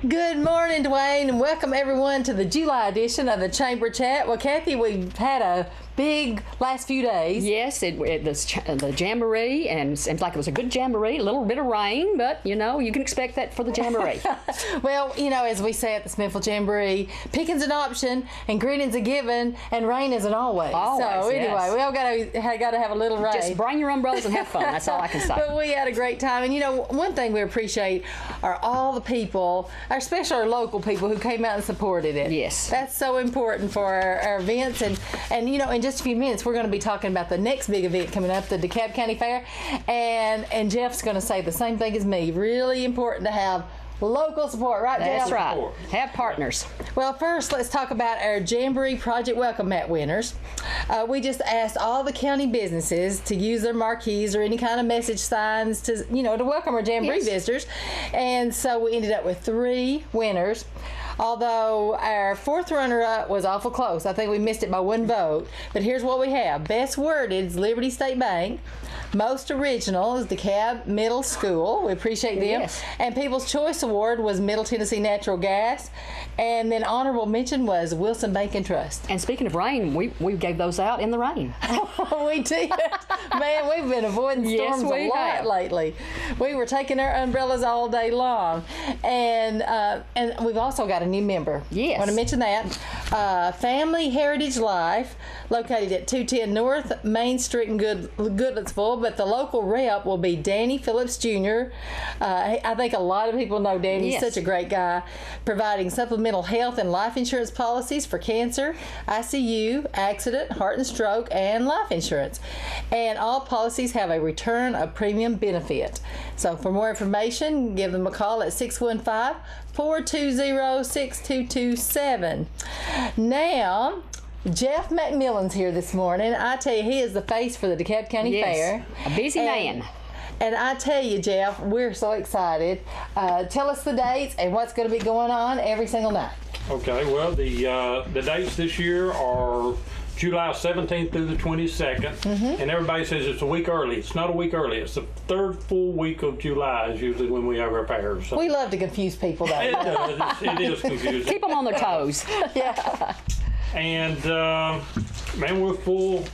Good morning, Dwayne, and welcome everyone to the July edition of the Chamber Chat. Well, Kathy, we've had a big last few days. Yes, the jamboree, and seems like it was a good jamboree. A little bit of rain, but you know, you can expect that for the jamboree. Well, you know, as we say at the Smithville Jamboree, picking's an option, and grinning's a given, and rain isn't always. So anyway, yes. We all got to have a little rain. Just bring your umbrellas and have fun. That's all I can say. But we had a great time, and you know, one thing we appreciate are all the people, especially our local people who came out and supported it. Yes, that's so important for our events, and you know, in just a few minutes we're going to be talking about the next big event coming up, the DeKalb County Fair, and Jeff's going to say the same thing as me. Really important to have local support, right, Jeff? That's right. Have partners. Well, first, let's talk about our Jamboree Project Welcome Mat winners. We just asked all the county businesses to use their marquees or any kind of message signs to, you know, to welcome our Jamboree visitors. And so we ended up with 3 winners. Although our 4th runner-up was awful close. I think we missed it by 1 vote. But here's what we have. Best worded is Liberty State Bank. Most original is DeKalb Middle School. We appreciate them. Yes. And People's Choice Award was Middle Tennessee Natural Gas. And then honorable mention was Wilson Bank and Trust. And speaking of rain, we gave those out in the rain. We did. Man, we've been avoiding storms a lot lately. We were taking our umbrellas all day long. And we've also got a new member. Yes. I want to mention that. Family Heritage Life, located at 210 North Main Street in Goodlettsville, but the local rep will be Danny Phillips Jr. I think a lot of people know Danny. He's such a great guy, providing supplemental health and life insurance policies for cancer, ICU, accident, heart and stroke, and life insurance. And all policies have a return of premium benefit. So for more information, give them a call at 615-420-6227. Now, Jeff McMillan's here this morning. I tell you, he is the face for the DeKalb County Fair. A busy man. And I tell you, Jeff, we're so excited. Tell us the dates and what's going to be going on every single night. Okay, well, the dates this year are July 17th through the 22nd, and everybody says it's a week early. It's not a week early. It's the 3rd full week of July is usually when we have our fairs. So. We love to confuse people, though. It does. It is confusing. Keep them on their toes. Yeah. And, man, we're full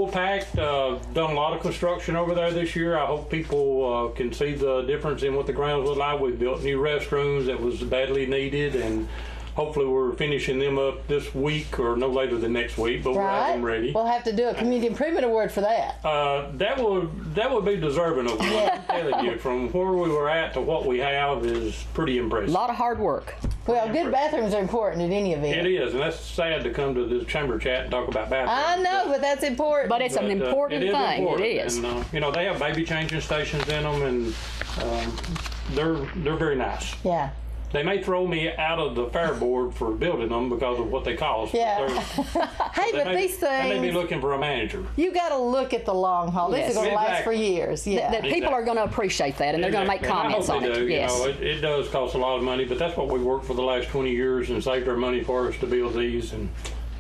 packed. Done a lot of construction over there this year. I hope people can see the difference in what the grounds look like. We built new restrooms that was badly needed, and hopefully we're finishing them up this week or no later than next week, but we'll have them ready. We'll have to do a Community Improvement Award for that. That would be deserving of it. I'm telling you, from where we were at to what we have is pretty impressive. A lot of hard work. Well, good bathrooms are important at any event. It is, and that's sad to come to this chamber chat and talk about bathrooms. I know, but that's important. But it's an important thing. Important. It is. And, you know, they have baby changing stations in them, and they're very nice. Yeah. They may throw me out of the fair board for building them because of what they cost. Yeah. Hey, but these things, they may be looking for a manager. You got to look at the long haul. This is going to last for years. Yeah. That people are going to appreciate that, and they're going to make comments on it. Yes. You know, it does cost a lot of money, but that's what we worked for the last 20 years and saved our money for us to build these, and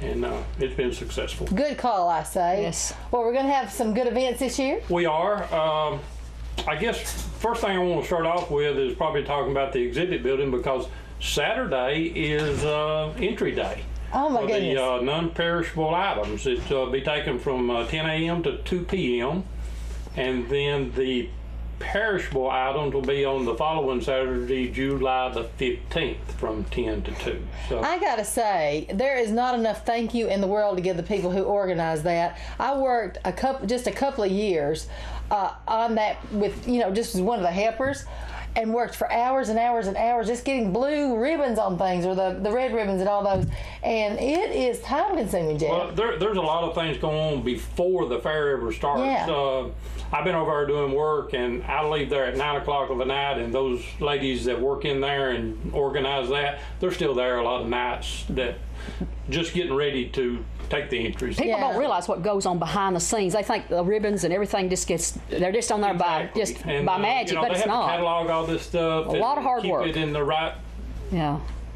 it's been successful. Good call, I say. Yes. Well, we're going to have some good events this year. We are. I guess first thing I want to start off with is probably talking about the exhibit building, because Saturday is entry day. Oh my goodness. For the non-perishable items. It'll be taken from 10 a.m. to 2 p.m. and then the perishable items will be on the following Saturday, July the 15th from 10 to 2. So I gotta say, there is not enough thank you in the world to give the people who organized that. I worked just a couple of years on that with, you know, just as one of the helpers, and worked for hours and hours and hours just getting blue ribbons on things, or the red ribbons and all those. And it is time consuming, Jeff. Well, there's a lot of things going on before the fair ever starts. Yeah. I've been over there doing work, and I leave there at 9 o'clock of the night, and those ladies that work in there and organize that, they're still there a lot of nights, that just getting ready to take the entries. People don't realize what goes on behind the scenes. They think the ribbons and everything they're just on there by magic, you know, but they it's have not. to catalog all this stuff. A lot of hard work. Keep it in the right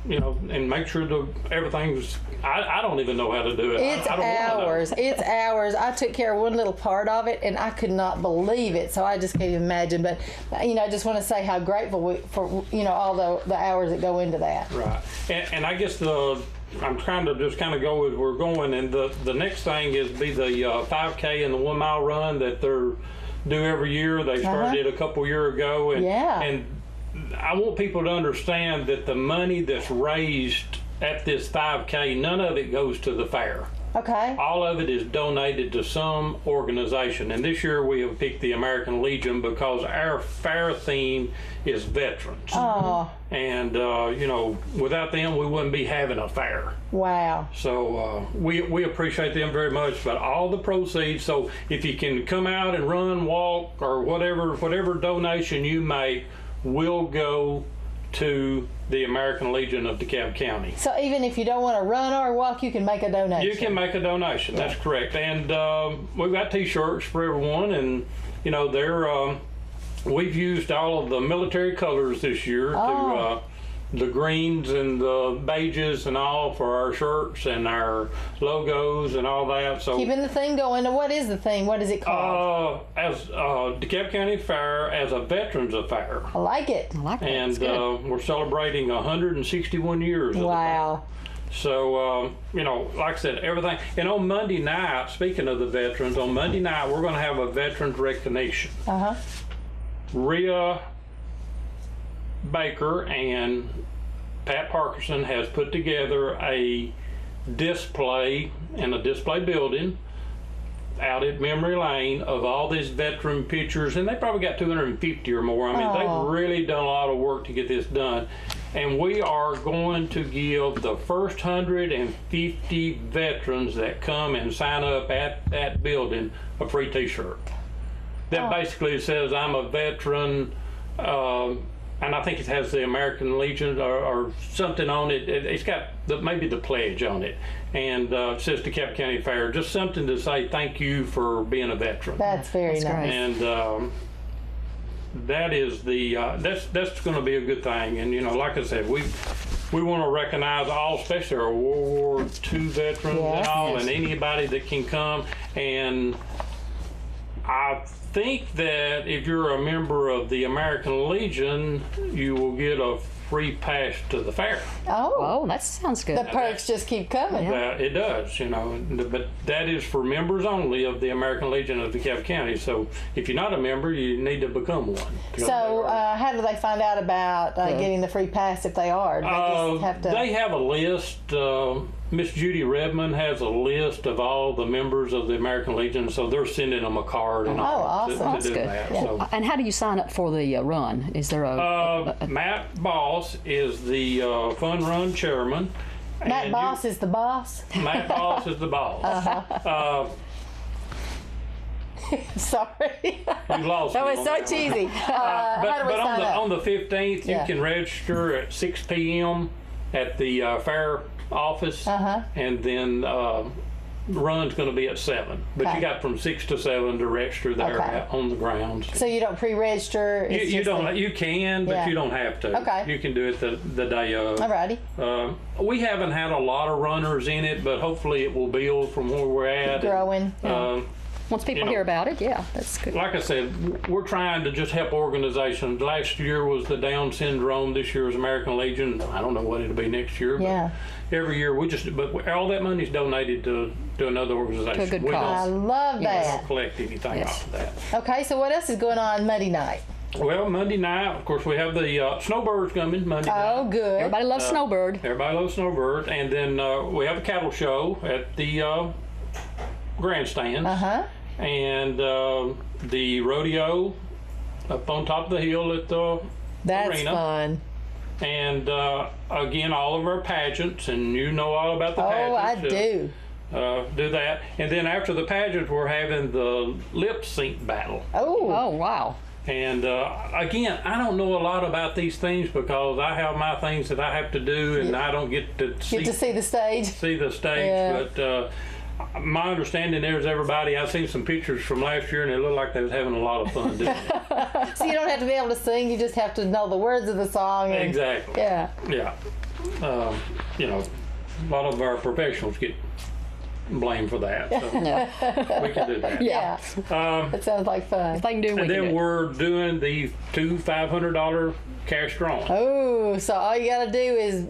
and make sure everything's. I don't even know how to do it. It's I don't wanna know. hours. It's hours. I took care of one little part of it, and I could not believe it. So I just can't even imagine. But I just want to say how grateful we for all the hours that go into that. Right, and I guess I'm trying to just kind of go as we're going, and the next thing is be the 5K and the 1 mile run that they're do every year. They started it a couple years ago, and I want people to understand that the money that's raised at this 5K, none of it goes to the fair. Okay. All of it is donated to some organization. And this year we have picked the American Legion because our fair theme is veterans. Oh. And, without them, we wouldn't be having a fair. Wow. So we appreciate them very much. But all the proceeds, so if you can come out and run, walk, or whatever donation you make, will go to the American Legion of DeKalb County. So even if you don't want to run or walk, you can make a donation. You can make a donation. That's correct. And we've got T-shirts for everyone, and we've used all of the military colors this year to the greens and the beiges and all for our shirts and our logos and all that. So keeping the thing going. What is the thing? What is it called? As DeKalb County Fair as a Veterans Affair. I like it. And we're celebrating 161 years. Wow. So, like I said, everything. And on Monday night, speaking of the veterans, on Monday night, we're going to have a veterans recognition. Rhea Baker and Pat Parkinson has put together a display in a display building out at Memory Lane of all these veteran pictures, and they probably got 250 or more. I mean, they've really done a lot of work to get this done. And we are going to give the first 150 veterans that come and sign up at that building a free T-shirt. That basically says, I'm a veteran, and I think it has the American Legion or something on it. It's got maybe the pledge on it. And it says DeKalb County Fair, just something to say thank you for being a veteran. That's very nice. And that is that's going to be a good thing. And like I said, we want to recognize all, especially our World War II veterans and all, and anybody that can come. And I think that if you're a member of the American Legion, you will get a free pass to the fair. Oh, that sounds good. The perks just keep coming. It does, but that is for members only of the American Legion of DeKalb County. So if you're not a member, you need to become one. So how do they find out about getting the free pass if they are? Do they just have to... They have a list. Miss Judy Redmond has a list of all the members of the American Legion, so they're sending them a card and all awesome. to do that. Yeah. So. And how do you sign up for the run? Is there a Matt Boss is the Fun Run chairman. Matt Boss is the boss? Matt Boss is the boss. Sorry. You lost that me was so cheesy. How do we sign up? On the 15th, you can register at 6 p.m. at the fair office, and then run's going to be at 7. But you got from 6 to 7 to register there on the grounds. So you don't pre-register? You don't. You can, but you don't have to. Okay. You can do it the day of. Alrighty. We haven't had a lot of runners in it, but hopefully it will build from where we're at. Growing. Once people hear about it, that's good. Like I said, we're trying to just help organizations. Last year was the Down syndrome. This year is American Legion. I don't know what it'll be next year. But every year but all that money's donated to another organization. To a good cause. I love that. We don't collect anything off of that. Okay, so what else is going on Monday night? Well, Monday night, of course, we have the Snowbirds coming Monday night. Oh, good. Everybody loves Snowbird. Everybody loves Snowbird. And then we have a cattle show at the grandstands. And the rodeo up on top of the hill at the arena. That's fun. And again, all of our pageants, and you know all about the pageants. Oh, I do. Do that. And then after the pageants, we're having the lip sync battle. Oh, wow. And again, I don't know a lot about these things because I have my things that I have to do, and I don't get to see the stage. But my understanding there's everybody. I've seen some pictures from last year, and it looked like they was having a lot of fun doing it. So you don't have to be able to sing; you just have to know the words of the song. Exactly. Yeah. Yeah. you know, a lot of our professionals get blamed for that, so we can do that. Yeah. That sounds like fun. If they can do it, we And can then do it. we're doing the 2 $500 cash drawing. Oh, so all you got to do is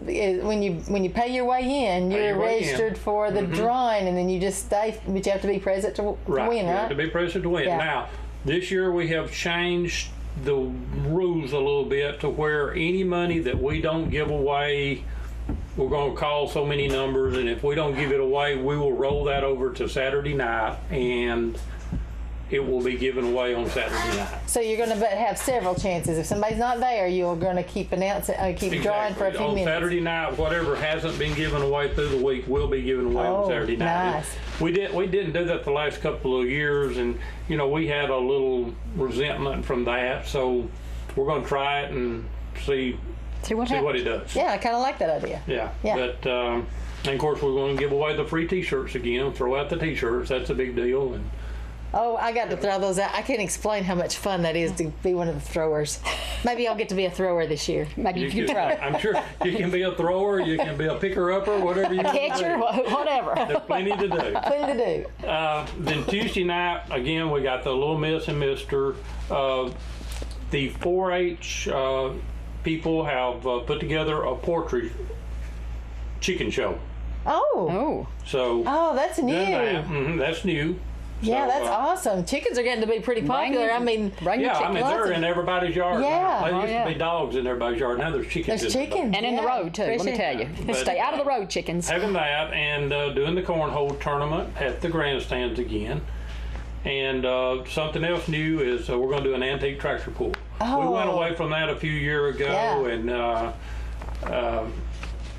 when you pay your way in, Pay you're your way in. registered for the drawing, and then you just stay. But you have to be present to win, You have right? to be present to win. Yeah. Now, this year we have changed the rules a little bit to where any money that we don't give away, we're going to call so many numbers, and if we don't give it away, we will roll that over to Saturday night, and it will be given away on Saturday night. So you're going to have several chances. If somebody's not there, you're going to keep announcing, keep drawing for a few on minutes. Saturday night, whatever hasn't been given away through the week will be given away on Oh, Saturday night. nice. We didn't do that the last couple of years, and you know we had a little resentment from that. So we're going to try it and see what what happens. it does. Yeah, I kind of like that idea. Yeah. Yeah. But and of course we're going to give away the free T-shirts again. Throw out the T-shirts. That's a big deal. And Oh, I got to throw those out. I can't explain how much fun that is to be one of the throwers. Maybe I'll get to be a thrower this year. Maybe you can can- try. I'm sure you can be a thrower. You can be a picker-upper, whatever you want to Catcher, do. whatever. There's plenty to do. Plenty to do. Then Tuesday night, again, we got the Little Miss and Mister. The 4-H people have put together a poultry chicken show. Oh, Oh, So that's new. that's new. Yeah, So, that's awesome. Chickens are getting to be pretty popular. I mean, bring Yeah, your I chicken. mean they're in everybody's yard. Yeah. now. There Oh, used yeah. to be dogs in everybody's yard. Now there's chickens. there's in everybody's chickens. And in the Yeah. road too. Let me tell you, But- stay out of the road, chickens. Having that and doing the cornhole tournament at the grandstands again. And something else new is we're going to do an antique tractor pull. Oh. We went away from that a few years ago, Yeah. and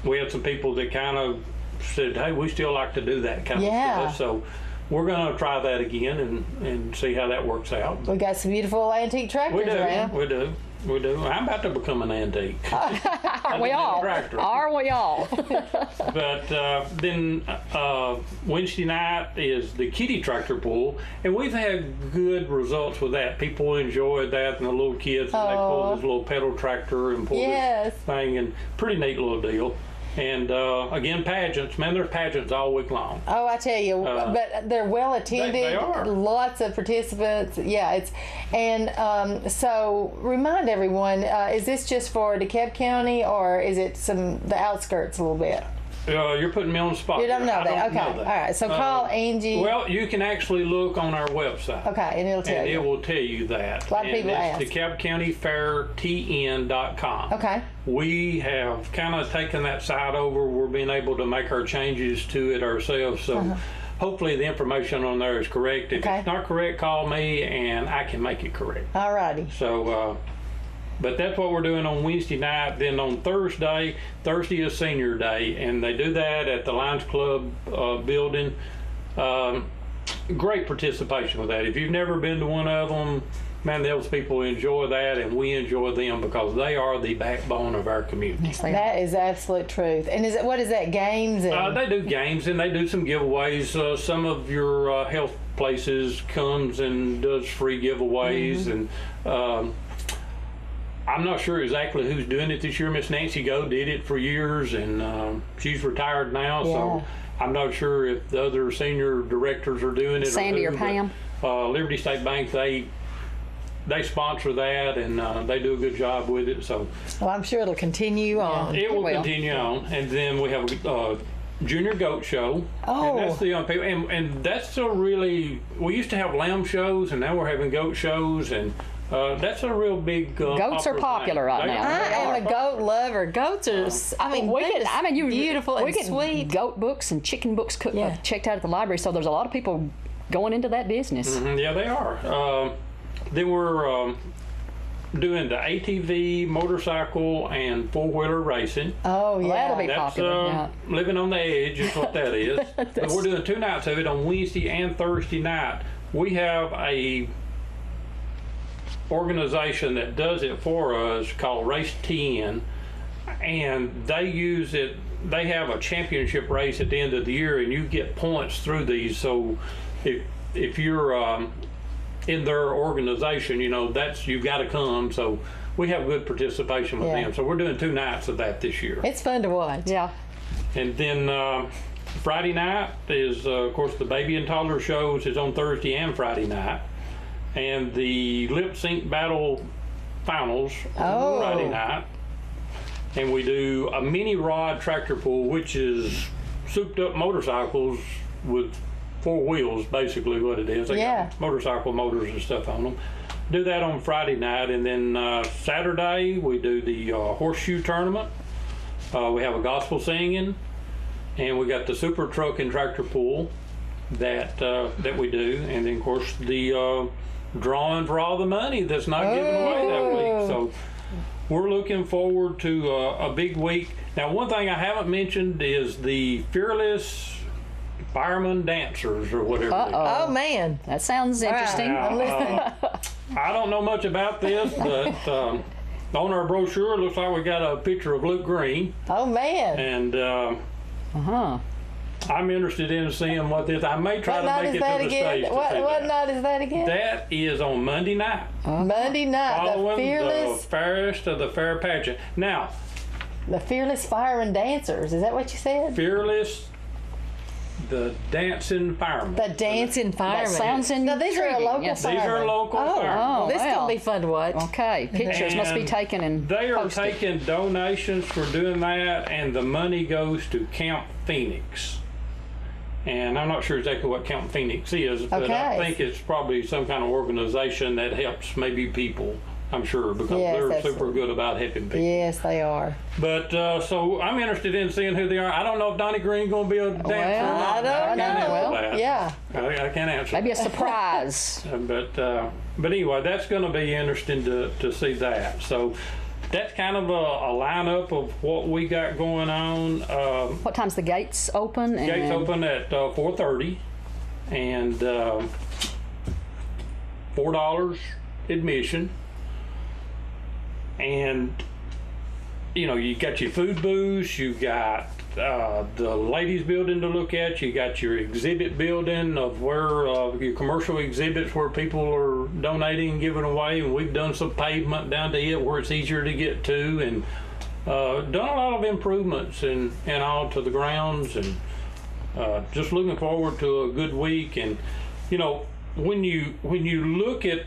we had some people that kind of said, "Hey, we still like to do that kind Yeah. of stuff." So we're going to try that again and see how that works out. We got some beautiful antique tractors We do, around. we do, we do. I'm about to become an antique. Aren't we all? Tractor. Are we all? But then Wednesday night is the kitty tractor pull, and we've had good results with that. People enjoyed that, and the little kids, and they pull this little pedal tractor and pull Yes. this thing, and pretty neat little deal. And again, pageants. Man, there's pageants all week long. Oh, I tell you, but they're well attended. They are. Lots of participants. Yeah, so remind everyone: is this just for DeKalb County, or is it the outskirts a little bit? You're putting me on the spot. You don't know I that. don't Okay. know that. All right. So call Angie. Well, you can actually look on our website. Okay, and it'll tell And you. it will tell you that. A lot of people ask. It's DeKalbCountyFairTN.com. Okay. We have kind of taken that site over. We're being able to make our changes to it ourselves. So hopefully the information on there is correct. If Okay. it's not correct, call me and I can make it correct. All righty. So, but that's what we're doing on Wednesday night. Then on Thursday is Senior Day, and they do that at the Lions Club building. Great participation with that. If you've never been to one of them, man, those people enjoy that, and we enjoy them because they are the backbone of our community. That is absolute truth. And what is that? Games and They do games and they do some giveaways. Some of your health places comes and does free giveaways, and I'm not sure exactly who's doing it this year. Miss Nancy Go did it for years, and she's retired now, so I'm not sure if the other senior directors are doing it. Sandy or who, Pam? but, Liberty State Bank, they sponsor that, and they do a good job with it. So well, I'm sure it'll continue on. it will will. continue on, and then we have a junior goat show. Oh. And that's the young people, and that's a really. We used to have lamb shows, and now we're having goat shows, and that's a real big. Goats are popular right They now. are. I am a goat lover. Goats are, they're just beautiful we and get sweet. goat books and chicken books Yeah. checked out at the library, so there's a lot of people going into that business. Yeah, they are. Then we're doing the ATV, motorcycle, and four-wheeler racing. Oh, yeah. that'll be That's popular. Yeah. living on the edge is what that is. But we're doing 2 nights of it on Wednesday and Thursday night. We have a organization that does it for us called Race 10, and they use it. They have a championship race at the end of the year, and you get points through these. So if you're in their organization, you know you've got to come. So we have good participation with Yeah. them. So we're doing 2 nights of that this year. It's fun to watch. Yeah. And then Friday night is, of course, the baby and toddler shows is on Thursday and Friday night. And the lip sync battle finals on Friday night. And we do a mini rod tractor pull, which is souped up motorcycles with 4 wheels, basically what it is. They got motorcycle motors and stuff on them. Do that on Friday night. And then Saturday, we do the horseshoe tournament. We have a gospel singing. And we got the super truck and tractor pull that we do, and then of course the drawing for all the money that's not given away that week. So we're looking forward to a big week. Now, one thing I haven't mentioned is the Fearless Fireman Dancers or whatever. Oh man, That sounds interesting. Now, I'm listening. I don't know much about this, but on our brochure it looks like we got a picture of Luke Green, Oh man. and I'm interested in seeing what this. I may try What to night make is it that to the again? stage. What night is that again? That is on Monday night, Monday night. The following the fearless, fairest of the fair pageant. Now, the fearless firemen dancers. Is that what you said? Fearless, the dancing firemen. The dancing firemen. sounds Now these are a intriguing, local yes. These firemen. are local Oh, firemen. well, this wow. gonna be fun to watch. Okay, pictures must be And taken and they are posted. taking donations for doing that, and the money goes to Camp Phoenix. And I'm not sure exactly what Camp Phoenix is, but I Okay. think it's probably some kind of organization that helps maybe people, I'm sure, because Yes, they're super absolutely. good about helping people. Yes, they are. But so I'm interested in seeing who they are. I don't know if Donnie Green's going to be a dancer or Well, not. I don't can't answer know. that. Yeah. I can't answer. Maybe a surprise. But anyway, that's going to be interesting to see that. So that's kind of a lineup of what we got going on. What time's the gates open? Gates open at 4:30, and $4 admission. And you know, you got your food booths, you got the ladies building to look at, you got your exhibit building of where your commercial exhibits where people are donating and giving away, and we've done some pavement down to it where it's easier to get to, and done a lot of improvements and all to the grounds, and just looking forward to a good week. And you know, when you look at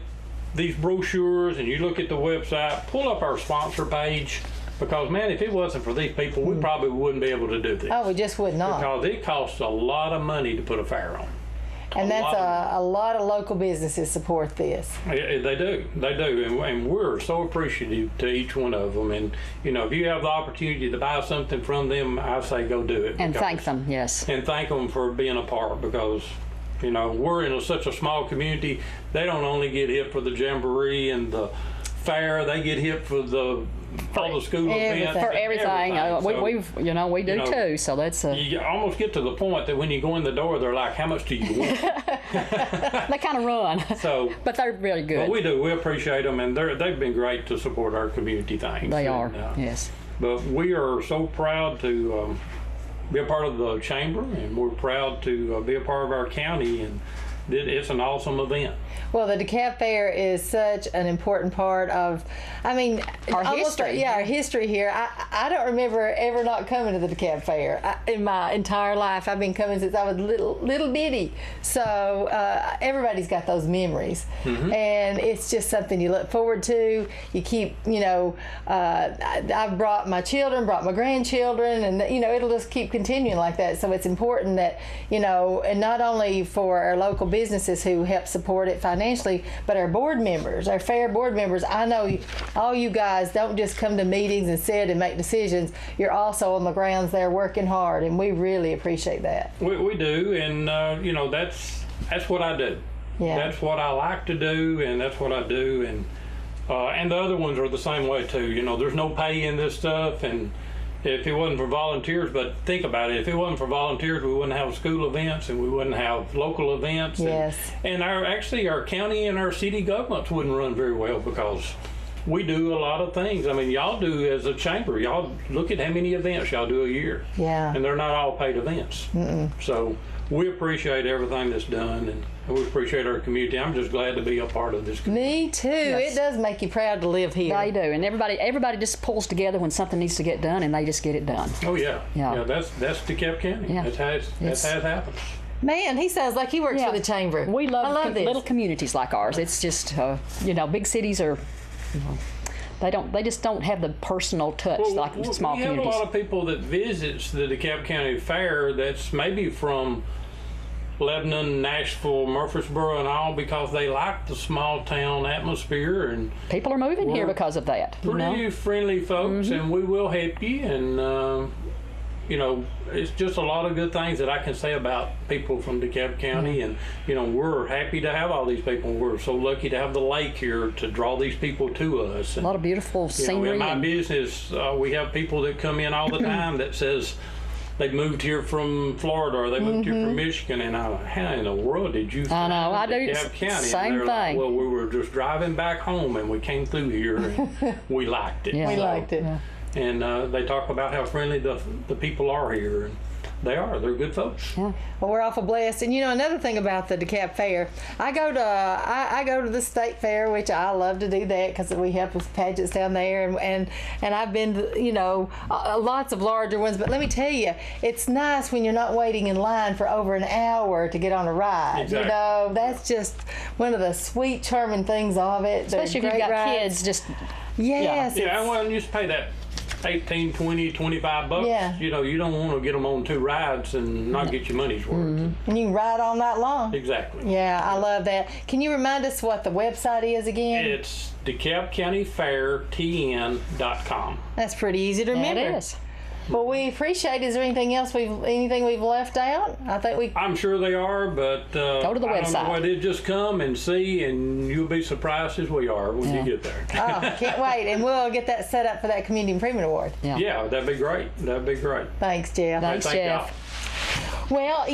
these brochures and you look at the website, pull up our sponsor page, because man, if it wasn't for these people, we probably wouldn't be able to do this. Oh, we just would not. Because it costs a lot of money to put a fair on. And that's lot a lot of local businesses support this. They do, and we're so appreciative to each one of them. And you know, if you have the opportunity to buy something from them, I say go do it. And because- thank them, yes. And thank them for being a part, because you know, we're in such a small community. They don't only get hit for the jamboree and the fair; they get hit for all the school events. For everything. So, we do too, so that's you almost get to the point that when you go in the door, they're like, "How much do you want?" they kind of run. So, But they're really good. but we do. We appreciate them, and they've been great to support our community things. They And, are, yes. But we are so proud to be a part of the chamber, and we're proud to be a part of our county, and it's an awesome event. Well, the DeKalb Fair is such an important part of, I mean, Our almost history. our history here. I don't remember ever not coming to the DeKalb Fair in my entire life. I've been coming since I was little bitty. So everybody's got those memories, and it's just something you look forward to. You keep, I've brought my children, brought my grandchildren, and it'll just keep continuing like that. So it's important that and not only for our local businesses who help support it financially, but our board members, our fair board members. I know all you guys don't just come to meetings and sit and make decisions. You're also on the grounds there working hard, and we really appreciate that. We do, and that's what I do. Yeah. That's what I like to do, and that's what I do, and the other ones are the same way too. There's no pay in this stuff, and if it wasn't for volunteers, but think about it, if it wasn't for volunteers, we wouldn't have school events, and we wouldn't have local events. Yes. And our county and our city governments wouldn't run very well, because we do a lot of things. I mean, y'all do as a chamber. Y'all look at how many events y'all do a year. Yeah. And they're not all paid events. So we appreciate everything that's done, and we appreciate our community. I'm just glad to be a part of this community. Me too. It does make you proud to live here. They do, and everybody just pulls together when something needs to get done, and they just get it done. Oh yeah. Yeah. That's DeKalb County. Yeah. That's how it happens. Man, he sounds like he works for the chamber. We I love, love this. little communities like ours. It's just, big cities are, they just don't have the personal touch like small we have communities. a lot of people that visits the DeKalb County Fair that's maybe from Lebanon, Nashville, Murfreesboro, and all, because they like the small town atmosphere, and People are moving here because of that. pretty friendly folks, and we will help you. And it's just a lot of good things that I can say about people from DeKalb County, and we're happy to have all these people. We're so lucky to have the lake here to draw these people to us. A lot of beautiful scenery. In my business, we have people that come in all the time that says they moved here from Florida or they moved here from Michigan, and I'm like, how in the world did you find I do. DeKalb County? Same and they're like, thing. well, we were just driving back home and we came through here and we liked it. Yeah. We liked it. Yeah. And they talk about how friendly the people are here, and they're good folks. Yeah. Well, we're awful blessed. And another thing about the DeKalb Fair, I go to the state fair, which I love to do that because we have pageants down there, and I've been to, lots of larger ones. But let me tell you, it's nice when you're not waiting in line for over an hour to get on a ride. Exactly. That's just one of the sweet, charming things of it. Especially if you've got kids, just Yes. Yeah, well, you used to pay that 18, 20, 25 bucks. Yeah. You don't want to get them on 2 rides and not get your money's worth. And you can ride all night long. Exactly. Yeah, I love that. Can you remind us what the website is again? It's DeKalbCountyFairTN.com. That's pretty easy to remember. It is. Well, we appreciate. Is there anything else anything we've left out? I think I'm sure they are, but Go to the I don't website. know what. Just come and see, and you'll be surprised as we are when you get there. Oh, can't wait, and we'll get that set up for that Community Improvement Award. Yeah. Yeah, that'd be great. That'd be great. Thanks, Jeff. Thanks, Thank Jeff. y'all. Well,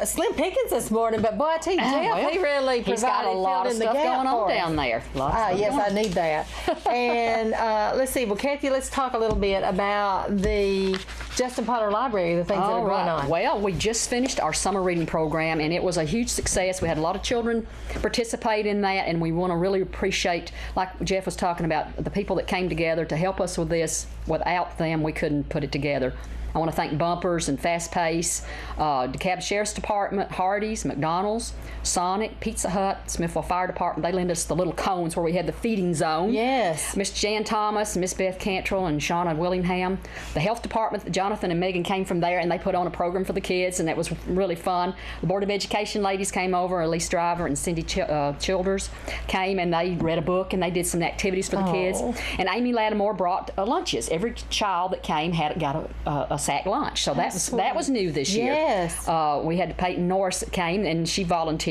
Slim Pickens this morning, but boy, I tell you, Jeff, he really He's got a provided, lot of filled in the stuff gap going on for us. down there. Lots of stuff Yes, going I on. need that. And let's see. Well, Kathy, let's talk a little bit about the Justin Potter Library, the things that are going on. Well, we just finished our summer reading program, and it was a huge success. We had a lot of children participate in that, and we want to really appreciate, like Jeff was talking about, the people that came together to help us with this. Without them, we couldn't put it together. I want to thank Bumpers and Fast Pace, DeKalb Sheriff's Department, Hardee's, McDonald's, Sonic, Pizza Hut, Smithville Fire Department. They lent us the little cones where we had the feeding zone. Yes. Miss Jan Thomas, Miss Beth Cantrell, and Shauna Willingham. The Health Department, Jonathan and Megan came from there, and they put on a program for the kids, and that was really fun. The Board of Education ladies came over, Elise Driver and Cindy Childers came, and they read a book, and they did some activities for the kids. And Amy Lattimore brought lunches. Every child that came got a sack lunch. So that was new this year. Yes. We had Peyton Norris that came, and she volunteered.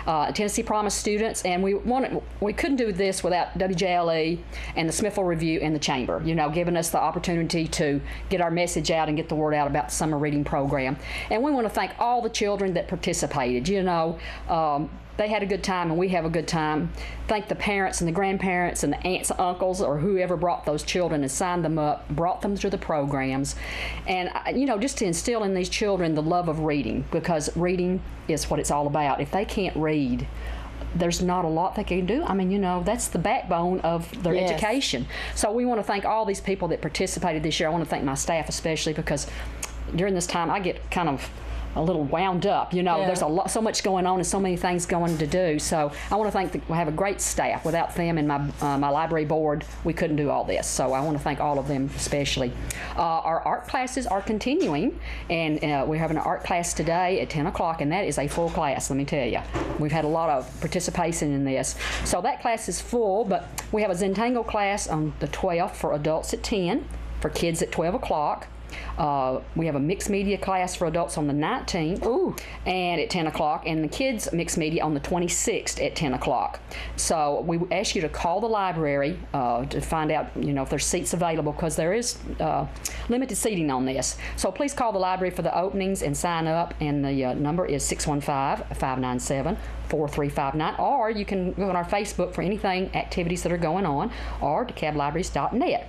Tennessee Promise students, and we couldn't do this without WJLE and the Smithville Review and the Chamber, giving us the opportunity to get our message out and get the word out about the summer reading program. And we want to thank all the children that participated. They had a good time, and we have a good time. Thank the parents and the grandparents and the aunts and uncles or whoever brought those children and signed them up, brought them through the programs. And, just to instill in these children the love of reading, because reading is what it's all about. If they can't read, there's not a lot they can do. I mean, that's the backbone of their education. So we want to thank all these people that participated this year. I want to thank my staff especially, because during this time I get kind of a little wound up. There's so much going on and so many things going to do. So I want to thank we have a great staff. Without them and my library board, we couldn't do all this. So I want to thank all of them especially. Our art classes are continuing, and we're having an art class today at 10 o'clock, and that is a full class, let me tell you. We've had a lot of participation in this. So that class is full, but we have a Zentangle class on the 12th for adults at 10, for kids at 12 o'clock. We have a mixed media class for adults on the 19th. Ooh. And at 10 o'clock, and the kids mixed media on the 26th at 10 o'clock. So we ask you to call the library to find out, if there's seats available, because there is limited seating on this. So please call the library for the openings and sign up, and the number is 615-597-4359, or you can go on our Facebook for anything, activities that are going on, or DeKalbLibraries.net.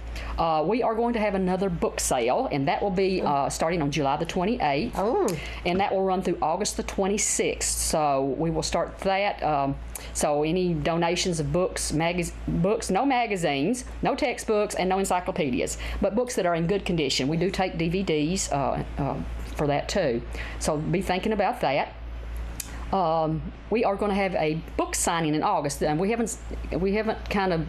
We are going to have another book sale, and that will be starting on July the 28th. Oh. And that will run through August the 26th. So we will start that. So any donations of books, no magazines, no textbooks, and no encyclopedias, but books that are in good condition. We do take DVDs for that too. So be thinking about that. We are going to have a book signing in August, and we haven't kind of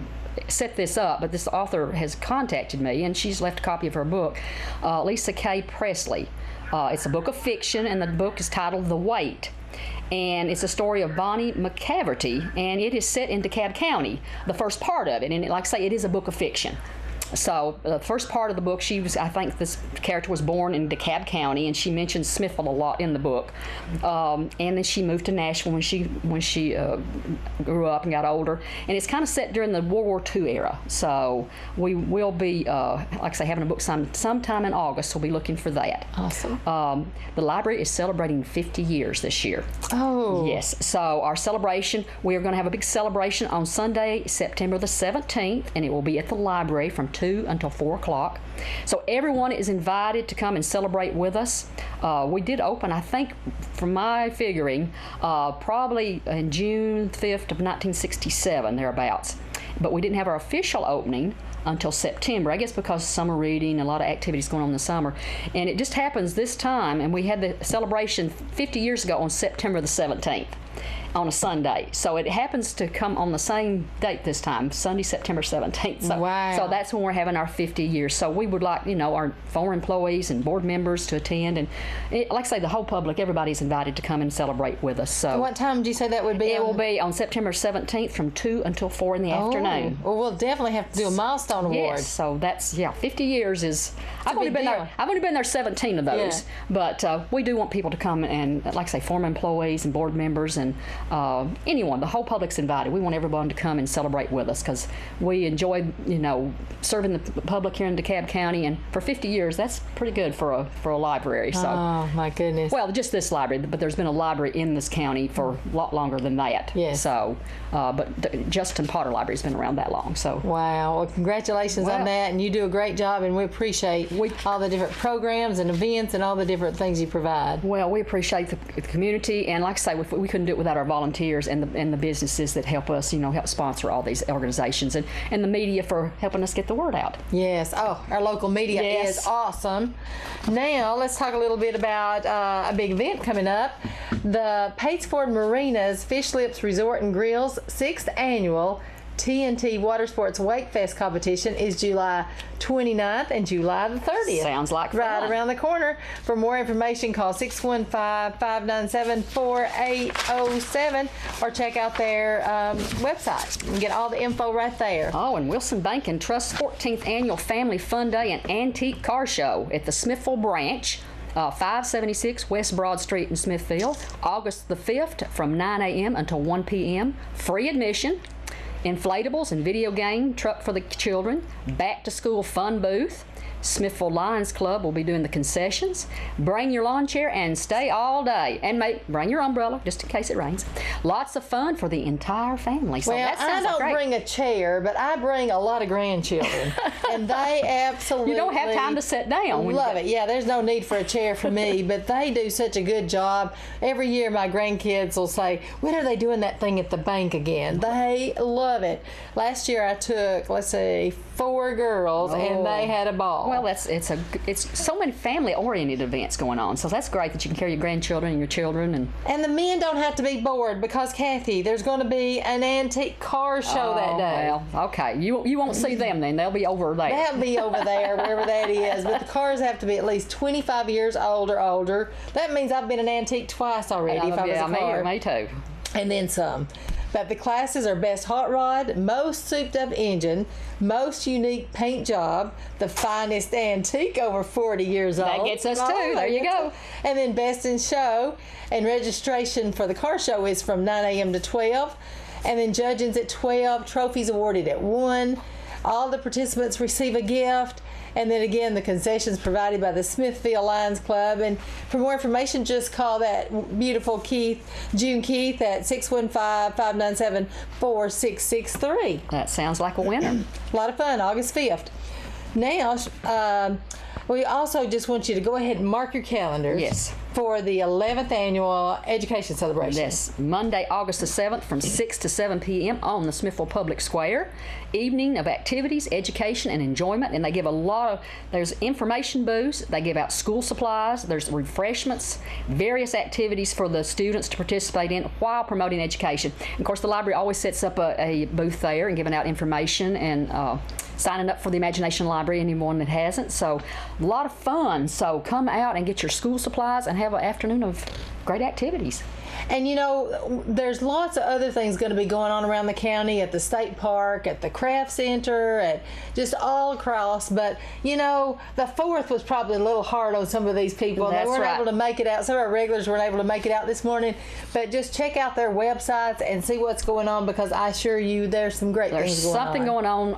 set this up, but this author has contacted me, and she's left a copy of her book, Lisa K. Presley. It's a book of fiction, and the book is titled The Wait. And it's a story of Bonnie McCaverty, and it is set in DeKalb County, the first part of it. And like I say, it is a book of fiction. So the first part of the book, I think this character was born in DeKalb County, and she mentions Smithville a lot in the book. And then she moved to Nashville when she grew up and got older. And it's kind of set during the World War II era. So we will be, like I say, having a book sometime in August. So we'll be looking for that. Awesome. The library is celebrating 50 years this year. Oh. Yes. So our celebration, we are going to have a big celebration on Sunday, September the 17th, and it will be at the library from 2 until 4 o'clock. So everyone is invited to come and celebrate with us. We did open, I think, from my figuring, probably in June 5th of 1967, thereabouts. But we didn't have our official opening until September, I guess because summer reading, a lot of activities going on in the summer. And it just happens this time, and we had the celebration 50 years ago on September the 17th. On a Sunday. So it happens to come on the same date this time, Sunday, September 17th. So, wow. So that's when we're having our 50 years. So we would like, our former employees and board members to attend. And like I say, the whole public, everybody's invited to come and celebrate with us. So what time did you say that would be? It will be on September 17th from 2 until 4 in the afternoon. Well, we'll definitely have to do a milestone award. Yes, so that's, 50 years is, I've only been there 17 of those. Yeah. But we do want people to come and, like I say, former employees and board members and anyone, the whole public's invited. We want everyone to come and celebrate with us because we enjoy, serving the public here in DeKalb County, and for 50 years, that's pretty good for a library. So, oh my goodness. Well, just this library, but there's been a library in this county for a lot longer than that. Yes. So, but the Justin Potter Library's been around that long. So. Wow. Well, congratulations on that, and you do a great job, and we appreciate all the different programs and events and all the different things you provide. Well, we appreciate the community, and like I say, we couldn't do it without our volunteers and the businesses that help us, help sponsor all these organizations, and the media for helping us get the word out. Yes. Oh, our local media is awesome. Now, let's talk a little bit about a big event coming up. The Patesford Marina's Fish Lips Resort and Grill's 6th annual TNT Water Sports Wake Fest competition is July 29th and July the 30th. Sounds like fun. Right around the corner. For more information, call 615-597-4807 or check out their website. You can get all the info right there. Oh, and Wilson Bank and Trust's 14th Annual Family Fun Day and Antique Car Show at the Smithville Branch. 576 West Broad Street in Smithville, August the 5th from 9 a.m. until 1 p.m. Free admission. Inflatables and video game truck for the children, back to school fun booth. Smithville Lions Club will be doing the concessions. Bring your lawn chair and stay all day. And bring your umbrella just in case it rains. Lots of fun for the entire family. So well, I don't bring a chair, but I bring a lot of grandchildren. And they absolutely... You don't have time to sit down. Love it. Yeah, there's no need for a chair for me, but they do such a good job. Every year my grandkids will say, when are they doing that thing at the bank again? They love it. Last year I took, 4 girls, and they had a ball. Well, it's so many family-oriented events going on, so that's great that you can carry your grandchildren and your children. And the men don't have to be bored because, Kathy, there's going to be an antique car show that day. Well, okay. You won't see them then. They'll be over there. They'll be over there, wherever that is. But the cars have to be at least 25 years old or older. That means I've been an antique twice already if I was a car. Me too. And then some. But the classes are best hot rod, most souped up engine, most unique paint job, the finest antique over 40 years old. That gets us too. There you go. And then best in show. And registration for the car show is from 9 a.m. to 12. And then judging's at 12, trophies awarded at 1. All the participants receive a gift. And then again, the concessions provided by the Smithfield Lions Club. And for more information, just call that beautiful June Keith at 615-597-4663. That sounds like a winner. A lot of fun, August 5th. Now, we also just want you to go ahead and mark your calendars. Yes. For the 11th annual education celebration. Yes, Monday, August the 7th from 6 to 7 p.m. on the Smithfield Public Square. Evening of activities, education, and enjoyment. And they give there's information booths, they give out school supplies, there's refreshments, various activities for the students to participate in while promoting education. And of course, the library always sets up a booth there and giving out information and signing up for the Imagination Library, anyone that hasn't. So a lot of fun. So come out and get your school supplies and have an afternoon of great activities. And you know, there's lots of other things going to be going on around the county, at the state park, at the craft center, at just all across. But you know, the 4th was probably a little hard on some of these people. That's they weren't right. able to make it out. Some of our regulars weren't able to make it out this morning. But just check out their websites and see what's going on, because I assure you there's some great things going on. There's something going on,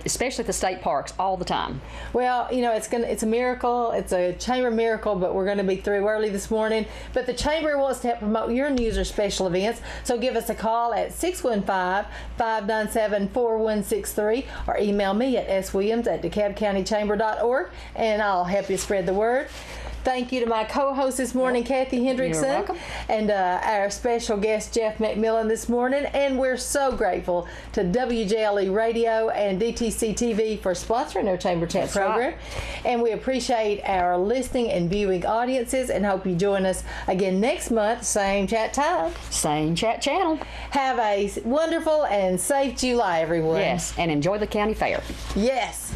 especially at the state parks, all the time. Well, you know, it's a miracle. It's a chamber miracle, but we're going to be through early this morning. But the chamber wants to help promote your news or special events, so give us a call at 615-597-4163 or email me at swilliams@DeKalbCountyChamber.org, and I'll help you spread the word. Thank you to my co-host this morning, Kathy Hendrickson. You're welcome. And our special guest, Jeff McMillan, this morning. And we're so grateful to WJLE Radio and DTC TV for sponsoring our Chamber Chat program. Right. And we appreciate our listening and viewing audiences, and hope you join us again next month, same chat time. Same chat channel. Have a wonderful and safe July, everyone. Yes, and enjoy the county fair. Yes.